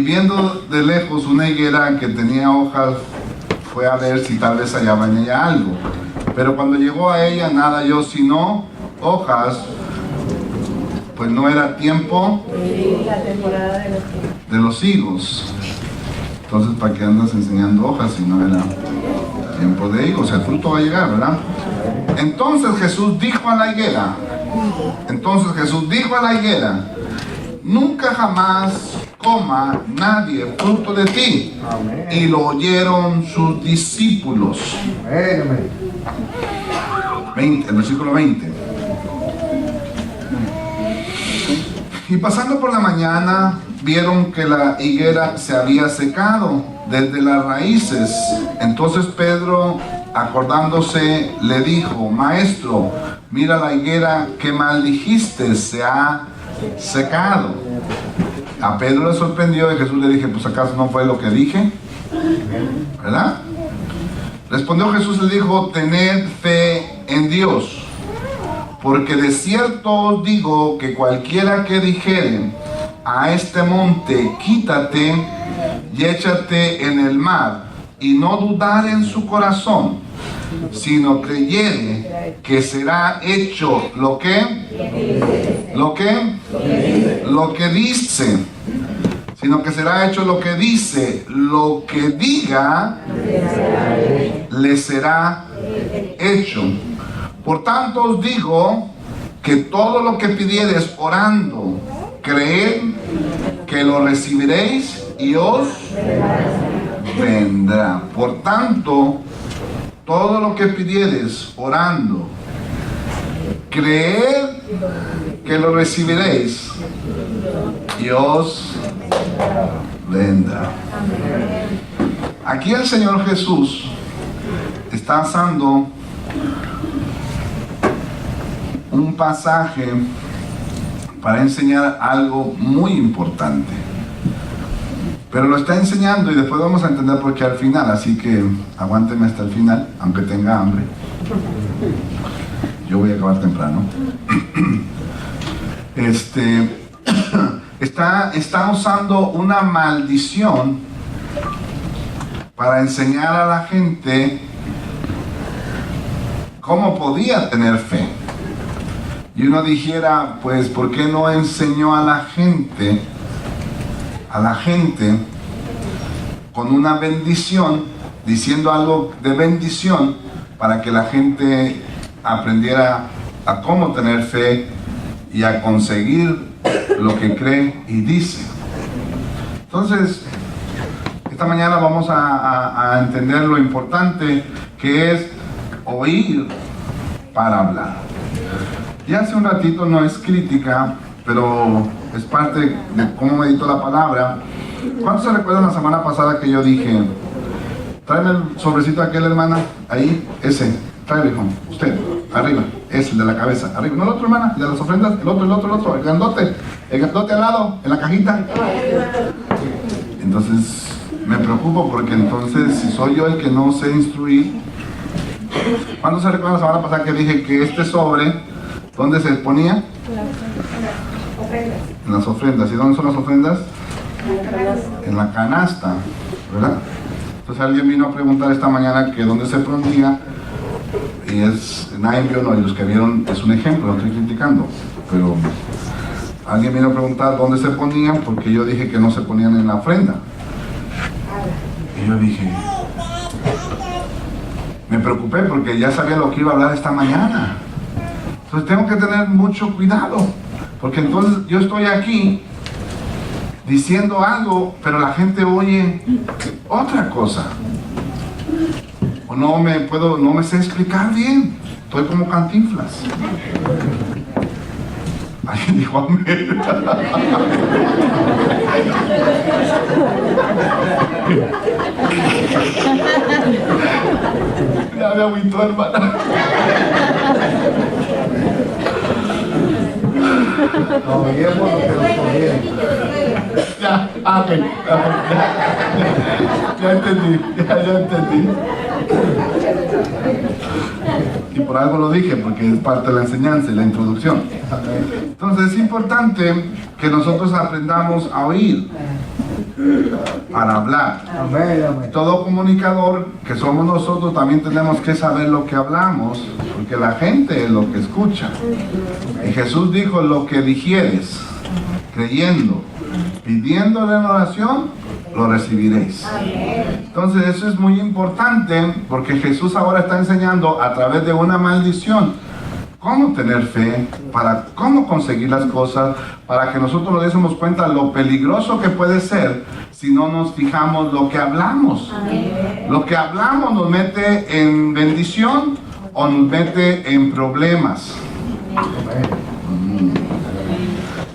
viendo de lejos una higuera que tenía hojas, fue a ver si tal vez hallaba en ella algo. Pero cuando llegó a ella, nada halló sino hojas, pues no era tiempo de los higos. Entonces, ¿para qué andas enseñando hojas si no era tiempo de higos? El fruto va a llegar, ¿verdad? Entonces Jesús dijo a la higuera, nunca jamás coma nadie fruto de ti. Amén. Y lo oyeron sus discípulos. Amén. 20, el versículo 20. Y pasando por la mañana, vieron que la higuera se había secado desde las raíces. Entonces Pedro, acordándose, le dijo: Maestro, mira la higuera que maldijiste, se ha secado. A Pedro le sorprendió y Jesús le dije: pues acaso no fue lo que dije, ¿verdad? Respondió Jesús y le dijo: tened fe en Dios, porque de cierto os digo que cualquiera que dijere a este monte, quítate y échate en el mar, y no dudar en su corazón, sino creyere que será hecho lo que dice, sino que será hecho lo que dice, lo que diga le será hecho. Por tanto os digo que todo lo que pidiereis orando, creed que lo recibiréis y os vendrá. Por tanto, todo lo que pidiereis orando, creed que lo recibiréis y os vendrá. Aquí el Señor Jesús está usando un pasaje para enseñar algo muy importante, pero lo está enseñando y después vamos a entender por qué al final, así que aguánteme hasta el final, aunque tenga hambre. Yo voy a acabar temprano. Está usando una maldición para enseñar a la gente cómo podía tener fe. Y uno dijera, pues, ¿por qué no enseñó a la gente con una bendición, diciendo algo de bendición, para que la gente aprendiera a cómo tener fe y a conseguir lo que cree y dice? Entonces, esta mañana vamos a entender lo importante que es oír para hablar. Ya hace un ratito, no es crítica, pero es parte de cómo medito la palabra. ¿Cuántos se recuerdan la semana pasada que yo dije: tráeme el sobrecito aquel, hermana, ahí, ese, tráeme, hijo, usted, arriba, ese, el de la cabeza, arriba, no el otro, hermana, el de las ofrendas, el otro, el grandote al lado, en la cajita. Entonces, me preocupo porque entonces, si soy yo el que no sé instruir. ¿Cuántos se recuerdan la semana pasada que dije que este sobre, ¿dónde se ponía? En las ofrendas. ¿Y dónde son las ofrendas? En la canasta, ¿verdad? Entonces alguien vino a preguntar esta mañana que dónde se ponía, y nadie vio, no, y los que vieron es un ejemplo, no estoy criticando, pero alguien vino a preguntar dónde se ponían, porque yo dije que no se ponían en la ofrenda. Y yo dije, me preocupé porque ya sabía lo que iba a hablar esta mañana. Entonces tengo que tener mucho cuidado, porque entonces yo estoy aquí diciendo algo, pero la gente oye otra cosa. O no me sé explicar bien. Estoy como Cantinflas. Alguien dijo amén. Ya me agüitó, hermana. No, oímos lo que nos conviene. Ya, amén. Ya entendí. Y por algo lo dije, porque es parte de la enseñanza y la introducción. Entonces es importante que nosotros aprendamos a oír. para hablar. Amén, amén. Todo comunicador que somos nosotros también tenemos que saber lo que hablamos, porque la gente es lo que escucha. Y Jesús dijo: lo que digieres, creyendo, pidiéndole en oración, lo recibiréis. Entonces eso es muy importante, porque Jesús ahora está enseñando a través de una maldición cómo tener fe, para cómo conseguir las cosas, para que nosotros nos demos cuenta lo peligroso que puede ser si no nos fijamos lo que hablamos. Lo que hablamos nos mete en bendición o nos mete en problemas.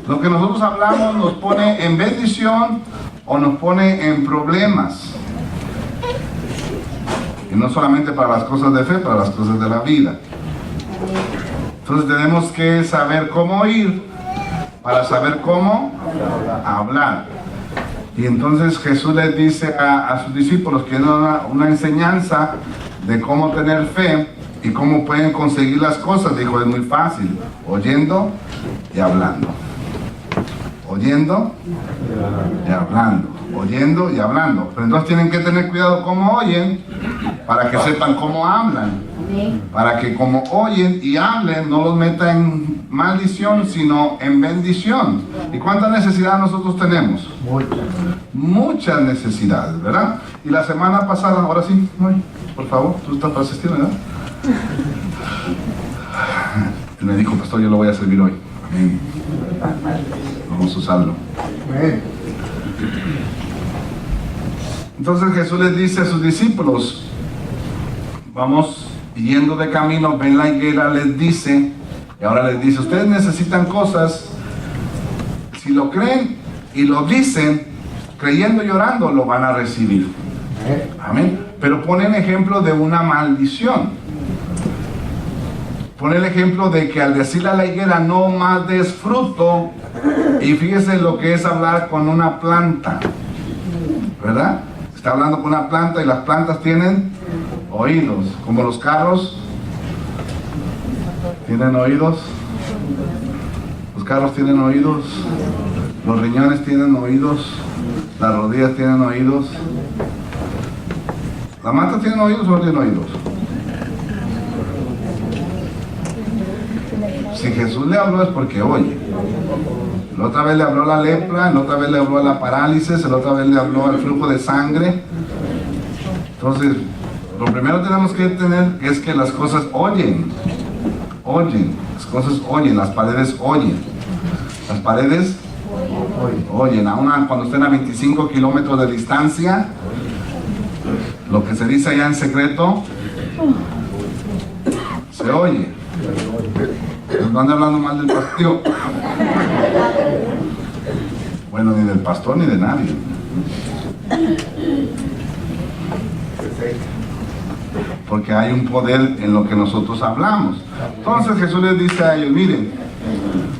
Lo que nosotros hablamos nos pone en bendición o nos pone en problemas. Y no solamente para las cosas de fe, para las cosas de la vida. Entonces tenemos que saber cómo oír para saber cómo hablar. Y entonces Jesús les dice a sus discípulos que es una enseñanza de cómo tener fe y cómo pueden conseguir las cosas. Dijo: es muy fácil, oyendo y hablando. Oyendo y hablando. Oyendo y hablando. Pero entonces tienen que tener cuidado cómo oyen, para que sepan cómo hablan. Para que como oyen y hablen no los meta en maldición, sino en bendición. ¿Y cuánta necesidad nosotros tenemos? Muchas necesidades, ¿verdad? Y la semana pasada, ahora sí, por favor, tú estás para asistir, ¿verdad? Él me dijo: pastor, yo lo voy a servir hoy. Amén. Vamos a usarlo. Entonces Jesús les dice a sus discípulos: vamos yendo de camino, ven la higuera, les dice, y ahora les dice: ustedes necesitan cosas, si lo creen y lo dicen, creyendo y orando, lo van a recibir. Amén. Pero ponen ejemplo de una maldición. Pone el ejemplo de que al decirle a la higuera: no más des fruto, y fíjese lo que es hablar con una planta, ¿verdad? Está hablando con una planta, y las plantas tienen oídos, como los carros tienen oídos. Los carros tienen oídos, los riñones tienen oídos, las rodillas tienen oídos. ¿Las matas tienen oídos o no tienen oídos? Si Jesús le habló es porque oye. La otra vez le habló la lepra, la otra vez le habló la parálisis, la otra vez le habló el flujo de sangre. Entonces, lo primero que tenemos que tener es que las cosas oyen. Las cosas oyen, las paredes oyen. Las paredes oyen. Aún cuando estén a 25 kilómetros de distancia, lo que se dice allá en secreto se oye. No ande hablando mal del pastor. Bueno, ni del pastor ni de nadie. Porque hay un poder en lo que nosotros hablamos. Entonces Jesús les dice a ellos: miren,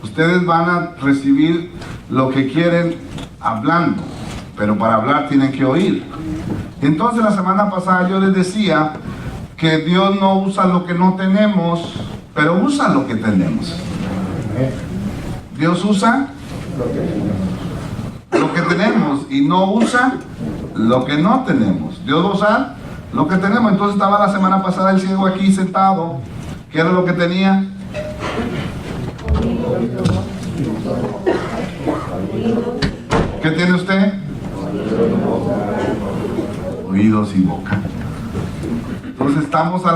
ustedes van a recibir lo que quieren hablando, pero para hablar tienen que oír. Entonces la semana pasada yo les decía que Dios no usa lo que no tenemos, pero usa lo que tenemos. Dios usa lo que tenemos y no usa lo que no tenemos. Dios va a usar lo que tenemos. Entonces estaba la semana pasada el ciego aquí sentado. ¿Qué era lo que tenía? ¿Qué tiene usted? Oídos y boca. Entonces estamos a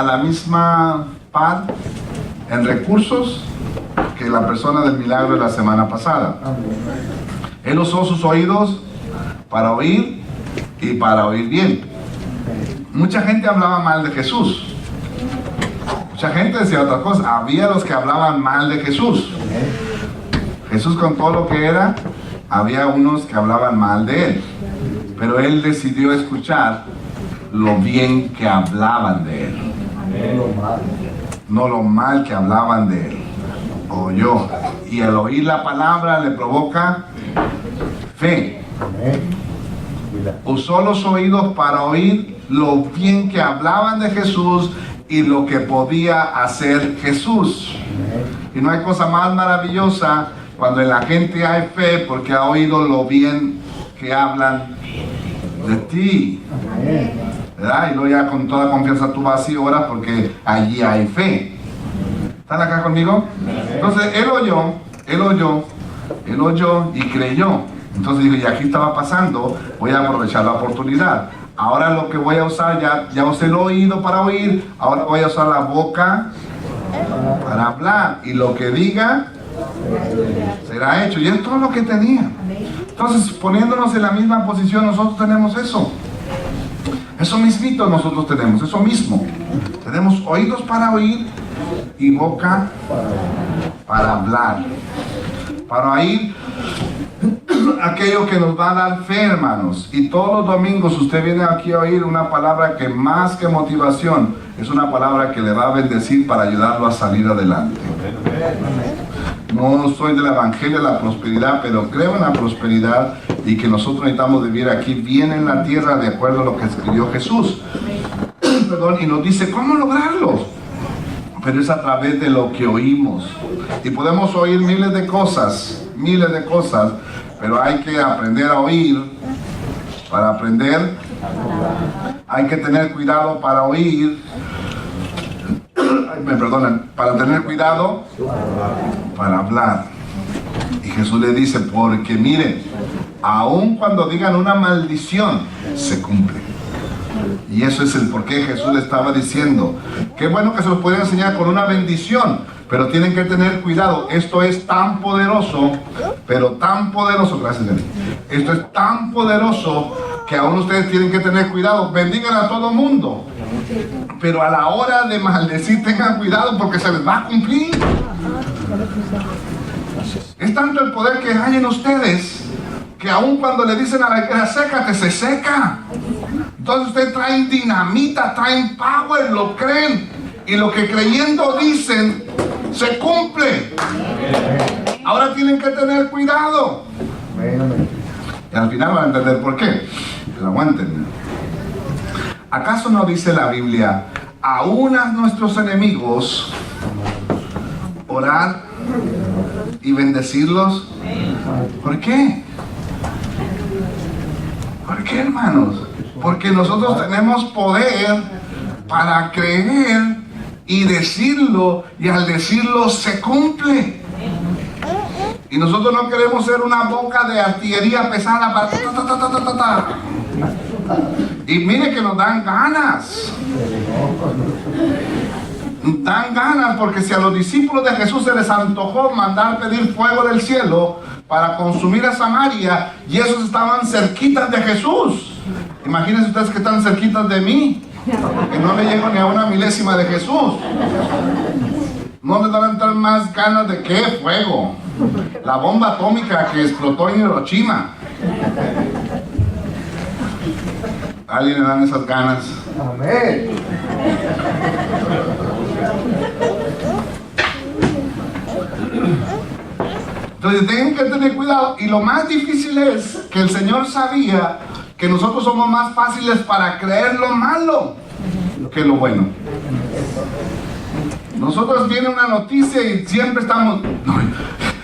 la misma par en recursos que la persona del milagro de la semana pasada. Él usó sus oídos para oír y para oír bien. Mucha gente hablaba mal de Jesús. Mucha gente decía otra cosa. Había los que hablaban mal de Jesús. Jesús, con todo lo que era, había unos que hablaban mal de él. Pero él decidió escuchar lo bien que hablaban de él. No lo mal que hablaban de él. Oyó. Y el oír la palabra le provoca fe. Usó los oídos para oír lo bien que hablaban de Jesús y lo que podía hacer Jesús. Y no hay cosa más maravillosa cuando en la gente hay fe porque ha oído lo bien que hablan de ti. Amén. ¿Verdad? Y luego ya con toda confianza tú vas y oras porque allí hay fe. ¿Están acá conmigo? Entonces él oyó y creyó. Entonces dijo, y aquí estaba pasando, voy a aprovechar la oportunidad. Ahora lo que voy a usar, ya usé el oído para oír, ahora voy a usar la boca para hablar. Y lo que diga será hecho. Y es todo lo que tenía. Entonces, poniéndonos en la misma posición, nosotros tenemos eso. Eso mismito nosotros tenemos, eso mismo. Tenemos oídos para oír y boca para hablar. Para oír aquello que nos va a dar fe, hermanos. Y todos los domingos usted viene aquí a oír una palabra que más que motivación, es una palabra que le va a bendecir para ayudarlo a salir adelante. No soy del evangelio de la prosperidad, pero creo en la prosperidad y que nosotros necesitamos vivir aquí bien en la tierra de acuerdo a lo que escribió Jesús. Perdón, y nos dice cómo lograrlo. Pero es a través de lo que oímos. Y podemos oír miles de cosas, pero hay que aprender a oír. Para aprender, hay que tener cuidado para oír. Me perdonan, para tener cuidado para hablar. Y Jesús le dice, porque miren, aun cuando digan una maldición, se cumple. Y eso es el por qué Jesús le estaba diciendo. Qué bueno que se los pueden enseñar con una bendición, pero tienen que tener cuidado. Esto es tan poderoso, pero tan poderoso, gracias Dani. Esto es tan poderoso que aún ustedes tienen que tener cuidado. Bendigan a todo mundo, pero a la hora de maldecir tengan cuidado porque se les va a cumplir. Es tanto el poder que hay en ustedes que aún cuando le dicen a la higuera sécate, se seca. Entonces ustedes traen dinamita, traen power, lo creen, y lo que creyendo dicen se cumple. Ahora tienen que tener cuidado. Y al final van a entender por qué. Pero aguántenme. ¿Acaso no dice la Biblia, aún a nuestros enemigos orar y bendecirlos? ¿Por qué? ¿Por qué, hermanos? Porque nosotros tenemos poder para creer y decirlo, y al decirlo se cumple. Y nosotros no queremos ser una boca de artillería pesada para Y mire que nos dan ganas. Dan ganas porque si a los discípulos de Jesús se les antojó mandar pedir fuego del cielo para consumir a Samaria, y esos estaban cerquitas de Jesús. Imagínense ustedes que están cerquitas de mí, que no le llego ni a una milésima de Jesús. No les van a entrar más ganas de qué fuego. La bomba atómica que explotó en Hiroshima. ¿A alguien le dan esas ganas? Amén. Entonces tienen que tener cuidado. Y lo más difícil es que el Señor sabía que nosotros somos más fáciles para creer lo malo que lo bueno. Nosotros viene una noticia y siempre estamos, no,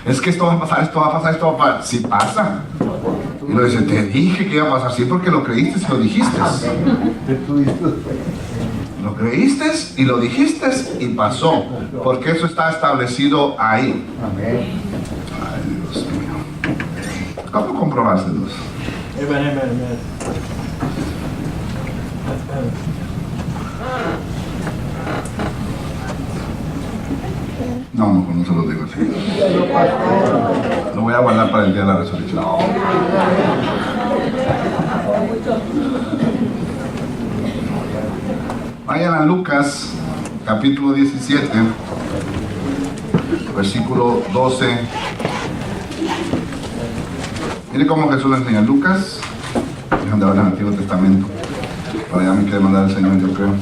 es que esto va a pasar, esto va a pasar, esto va a pasar. Sí pasa. Y lo dice, te dije que iba a pasar, sí, porque lo creíste y lo dijiste. Lo creíste y lo dijiste y pasó, porque eso está establecido ahí. Amén. Ay, Dios mío. ¿Cómo comprobárselos? Amen. No, no se lo digo así. Lo voy a guardar para el día de la resurrección. Vayan a Lucas, capítulo 17, versículo 12. Mire cómo Jesús le enseña. Lucas, dejan de hablar en el Antiguo Testamento. Para allá me quiere mandar el Señor, yo creo.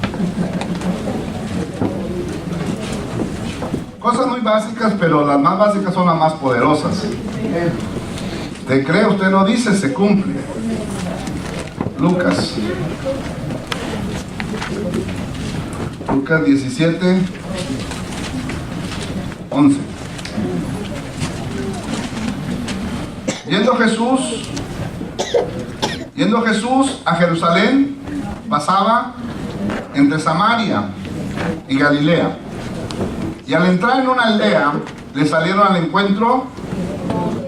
Cosas muy básicas, pero las más básicas son las más poderosas. Usted cree, usted lo dice, se cumple. Lucas. Lucas 17, 11. Yendo Jesús Yendo Jesús a Jerusalén, pasaba entre Samaria y Galilea. Y al entrar en una aldea, le salieron al encuentro,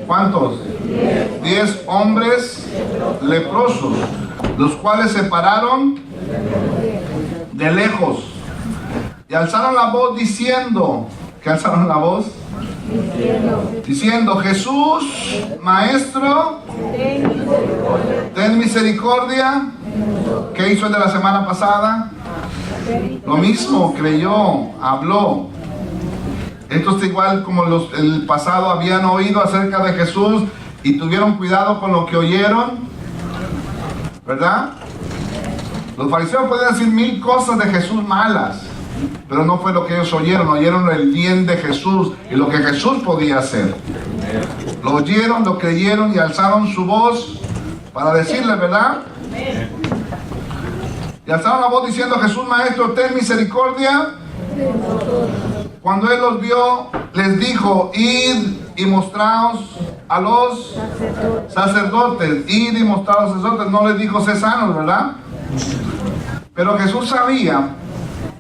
¿cuántos? 10 hombres leprosos, los cuales se pararon de lejos y alzaron la voz diciendo, ¿qué alzaron la voz? Diciendo, Jesús, Maestro, ten misericordia. ¿Qué hizo el de la semana pasada? Lo mismo, creyó, habló. Esto es igual como el pasado habían oído acerca de Jesús y tuvieron cuidado con lo que oyeron, ¿verdad? Los fariseos podían decir 1000 cosas de Jesús malas, pero no fue lo que ellos oyeron el bien de Jesús y lo que Jesús podía hacer. Lo oyeron, lo creyeron y alzaron su voz para decirle, ¿verdad? Y alzaron la voz diciendo, Jesús, Maestro, ten misericordia. Cuando él los vio, les dijo, id y mostraos a los sacerdotes. Id y mostraos a los sacerdotes. No les dijo, sé sanos, ¿verdad? Pero Jesús sabía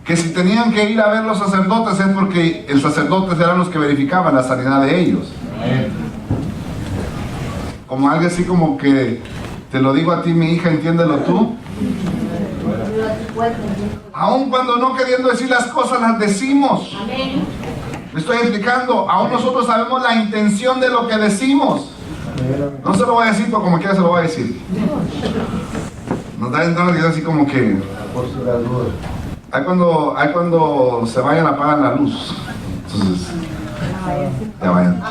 que si tenían que ir a ver los sacerdotes es porque los sacerdotes eran los que verificaban la sanidad de ellos. Como algo así como que te lo digo a ti, mi hija, entiéndelo tú. Aun cuando no queriendo decir las cosas, las decimos. Me estoy explicando. Aún nosotros sabemos la intención de lo que decimos. No se lo voy a decir, pero como quiera se lo voy a decir. Nos da entonces así como que hay cuando se vayan a apagar la luz. Entonces, ya vayan.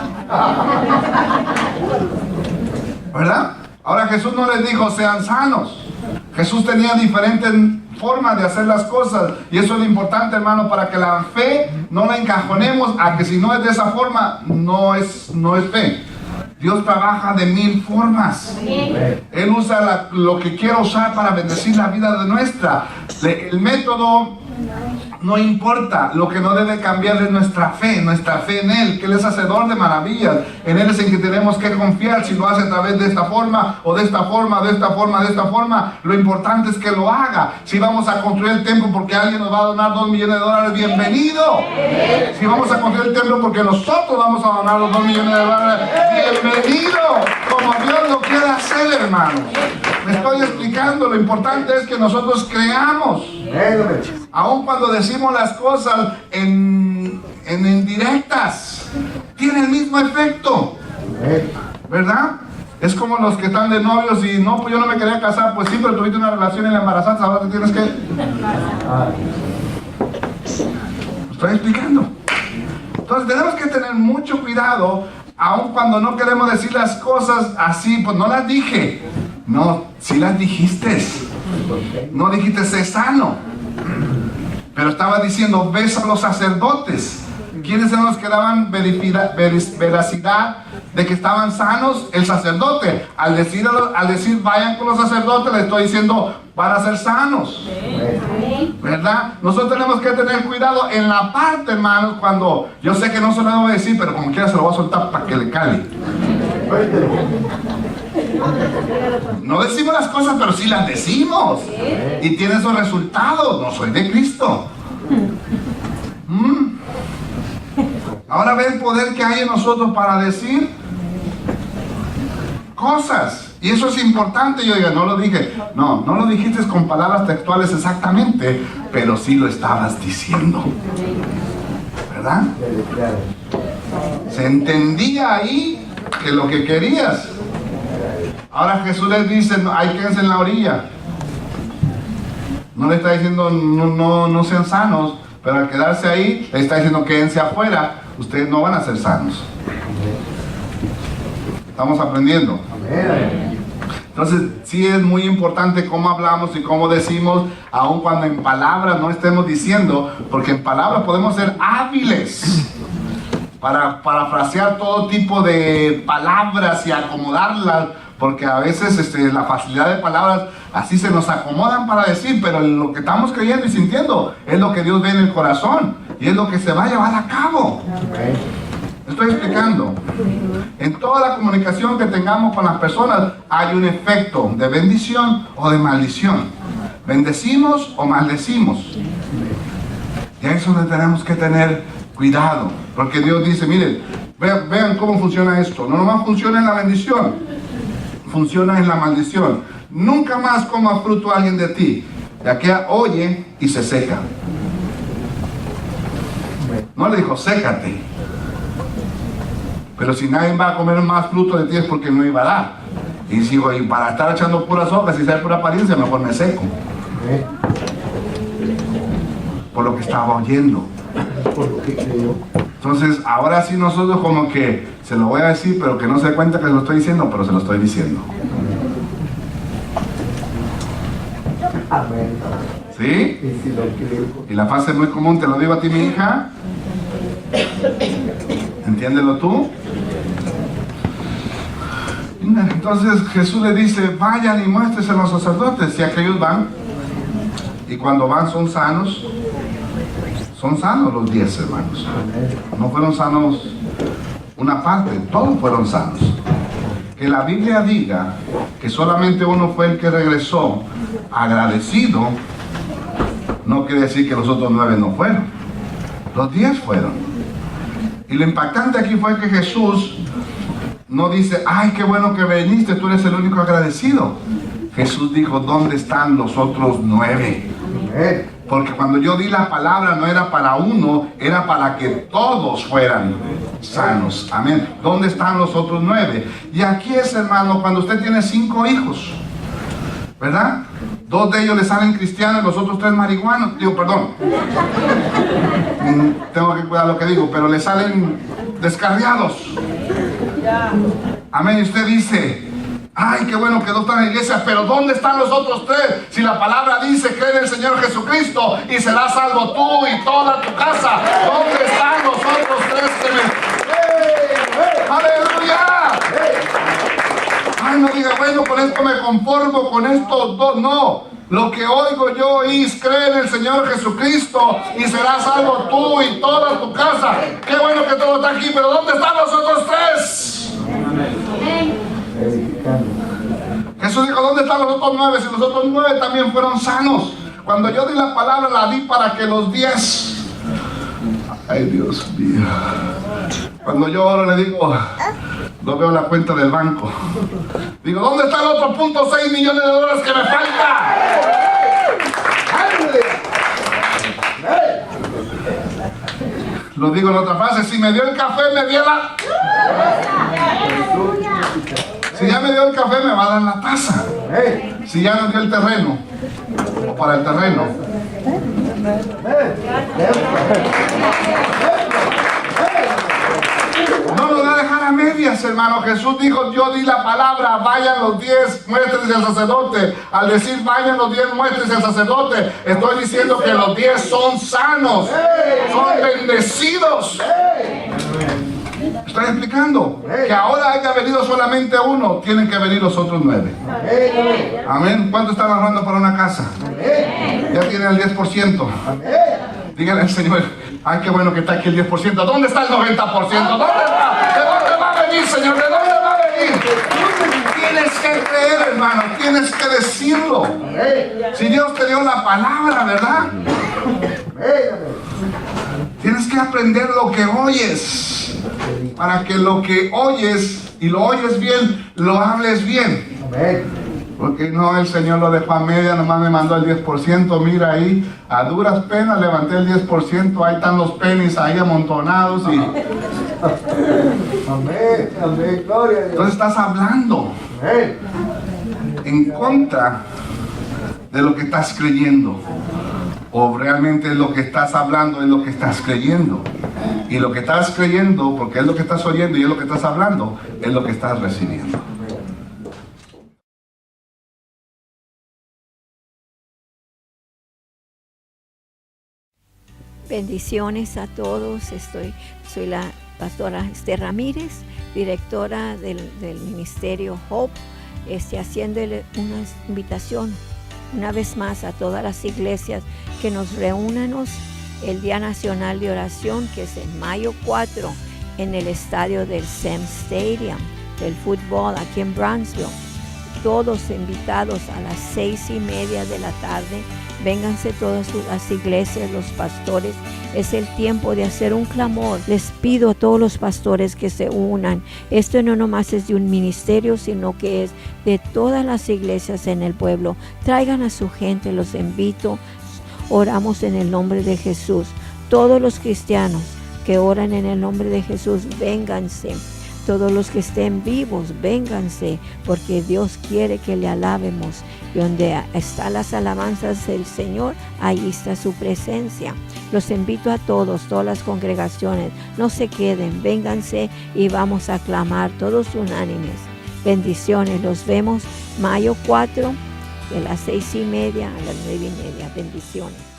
¿Verdad? Ahora Jesús no les dijo sean sanos. Jesús tenía diferentes formas de hacer las cosas y eso es lo importante, hermano, para que la fe no la encajonemos a que si no es de esa forma no es fe. Dios trabaja de 1000 formas. Él usa lo que quiere usar para bendecir la vida de nuestra. El método no importa, lo que no debe cambiar es nuestra fe en Él, que Él es hacedor de maravillas. En Él es en que tenemos que confiar. Si lo hace a través de esta forma, o de esta forma, de esta forma, de esta forma, lo importante es que lo haga. Si vamos a construir el templo porque alguien nos va a donar $2 millones, bienvenido. Si vamos a construir el templo porque nosotros vamos a donar los $2 millones, bienvenido. Como Dios lo quiera hacer, hermanos. Me estoy explicando, lo importante es que nosotros creamos. Aun cuando decimos las cosas en indirectas, tiene el mismo efecto, ¿verdad? Es como los que están de novios y no, pues yo no me quería casar, pues sí, pero tuviste una relación y la embarazaste, ahora te tienes que... ¿Me estoy explicando? Entonces tenemos que tener mucho cuidado, aun cuando no queremos decir las cosas así, pues no las dije. No, sí las dijiste. No dijiste sé sano. Pero estaba diciendo ves a los sacerdotes. ¿Quiénes eran los que daban veracidad de que estaban sanos? El sacerdote. Al decir vayan con los sacerdotes, le estoy diciendo van a ser sanos, ¿verdad? Nosotros tenemos que tener cuidado en la parte, hermanos, cuando yo sé que no se lo debo decir, pero como quiera se lo voy a soltar para que le cale. No decimos las cosas, pero sí las decimos. Y tiene esos resultados. No soy de Cristo. Ahora ve el poder que hay en nosotros para decir cosas. Y eso es importante. Yo digo, no lo dije. No lo dijiste con palabras textuales exactamente, pero sí lo estabas diciendo, ¿verdad? Se entendía ahí que lo que querías. Ahora Jesús les dice, hay quédense en la orilla. No le está diciendo no sean sanos, pero al quedarse ahí le está diciendo quédense afuera, ustedes no van a ser sanos. Estamos aprendiendo. Entonces sí es muy importante cómo hablamos y cómo decimos, aun cuando en palabras no estemos diciendo, porque en palabras podemos ser hábiles para parafrasear todo tipo de palabras y acomodarlas, porque a veces la facilidad de palabras así se nos acomodan para decir, pero lo que estamos creyendo y sintiendo es lo que Dios ve en el corazón y es lo que se va a llevar a cabo. Estoy explicando. En toda la comunicación que tengamos con las personas hay un efecto de bendición o de maldición. ¿Bendecimos o maldecimos? Y a eso le tenemos que tener cuidado. Porque Dios dice, miren, vean cómo funciona esto. No nomás funciona en la bendición, funciona en la maldición. Nunca más coma fruto alguien de ti. Ya que oye y se seca. No le dijo, sécate. Pero si nadie va a comer más fruto de ti es porque no iba a dar. Y digo, y para estar echando puras hojas y ser pura apariencia, mejor me seco. Por lo que estaba oyendo. Entonces, ahora sí nosotros como que se lo voy a decir, pero que no se dé cuenta que se lo estoy diciendo, pero se lo estoy diciendo. ¿Sí? Y la frase muy común, te lo digo a ti, mi hija. ¿Entiéndelo tú? Entonces Jesús le dice, vayan y muéstrense a los sacerdotes. Y aquellos van, y cuando van son sanos los 10 hermanos. No fueron sanos una parte, todos fueron sanos. Que la Biblia diga que solamente uno fue el que regresó agradecido, no quiere decir que los otros 9 no fueron. Los 10 fueron. Y lo impactante aquí fue que Jesús no dice, ay, qué bueno que viniste, tú eres el único agradecido. Jesús dijo, ¿dónde están los otros 9? Porque cuando yo di la palabra no era para uno, era para que todos fueran sanos. Amén. ¿Dónde están los otros 9? Y aquí es, hermano, cuando usted tiene 5 hijos, ¿verdad? 2 de ellos le salen cristianos, los otros 3 marihuanos. Digo, perdón. Tengo que cuidar lo que digo, pero le salen descarriados. Amén. Y usted dice, ay, qué bueno que 2 están en la iglesia, pero ¿dónde están los otros 3? Si la palabra dice, cree en el Señor Jesucristo y serás salvo tú y toda tu casa. ¿Dónde están los otros 3 que me... ¡Aleluya! Ay, no diga, bueno, con esto me conformo, con estos 2, no. Lo que oigo yo es, cree en el Señor Jesucristo y serás salvo tú y toda tu casa. Qué bueno que todo está aquí, pero ¿dónde están los otros 3? Jesús dijo, ¿dónde están los otros 9? Si los otros 9 también fueron sanos. Cuando yo di la palabra, la di para que los 10... Ay, Dios mío. Cuando yo oro le digo, no veo la cuenta del banco. Digo, ¿dónde está el otro .6 millones de dólares que me falta? Lo digo en otra frase, si me dio el café, me dio la... Si ya me dio el café, me va a dar la taza. Si ya nos dio el terreno, o para el terreno. No lo va a dejar a medias, hermano. Jesús dijo, yo di la palabra, vayan los 10, muéstrense al sacerdote. Al decir vayan los 10, muéstrense al sacerdote, estoy diciendo que los 10 son sanos, son bendecidos. Estoy explicando que ahora haya venido solamente uno, tienen que venir los otros 9. Amén. ¿Cuánto están ahorrando para una casa? Ya tienen el 10%. Díganle al Señor, ay, qué bueno que está aquí el 10%. ¿Dónde está el 90%? ¿Dónde está? ¿De dónde va a venir, Señor? ¿De dónde va a venir? Tienes que creer, hermano. Tienes que decirlo. Si Dios te dio la palabra, ¿verdad? Tienes que aprender lo que oyes, para que lo que oyes, y lo oyes bien, lo hables bien. Porque no, el Señor lo dejó a media, nomás me mandó el 10%, mira ahí, a duras penas levanté el 10%, ahí están los penis ahí amontonados y... Amén, amén, gloria a Dios. Entonces estás hablando en contra de lo que estás creyendo. O realmente lo que estás hablando es lo que estás creyendo. Y lo que estás creyendo, porque es lo que estás oyendo y es lo que estás hablando, es lo que estás recibiendo. Bendiciones a todos. Soy la pastora Esther Ramírez, directora del Ministerio Hope, haciéndole una invitación una vez más a todas las iglesias que nos reúnamos el Día Nacional de Oración, que es en mayo 4 en el estadio del Sam Stadium, del fútbol aquí en Brownsville. Todos invitados a las 6:30 de la tarde. Vénganse todas las iglesias, los pastores. Es el tiempo de hacer un clamor. Les pido a todos los pastores que se unan. Esto no nomás es de un ministerio, sino que es de todas las iglesias en el pueblo. Traigan a su gente, los invito. Oramos en el nombre de Jesús. Todos los cristianos que oran en el nombre de Jesús, vénganse. Todos los que estén vivos, vénganse, porque Dios quiere que le alabemos. Y donde están las alabanzas del Señor, ahí está su presencia. Los invito a todos, todas las congregaciones, no se queden, vénganse y vamos a clamar todos unánimes. Bendiciones, los vemos mayo 4 de las 6:30 a las 9:30. Bendiciones.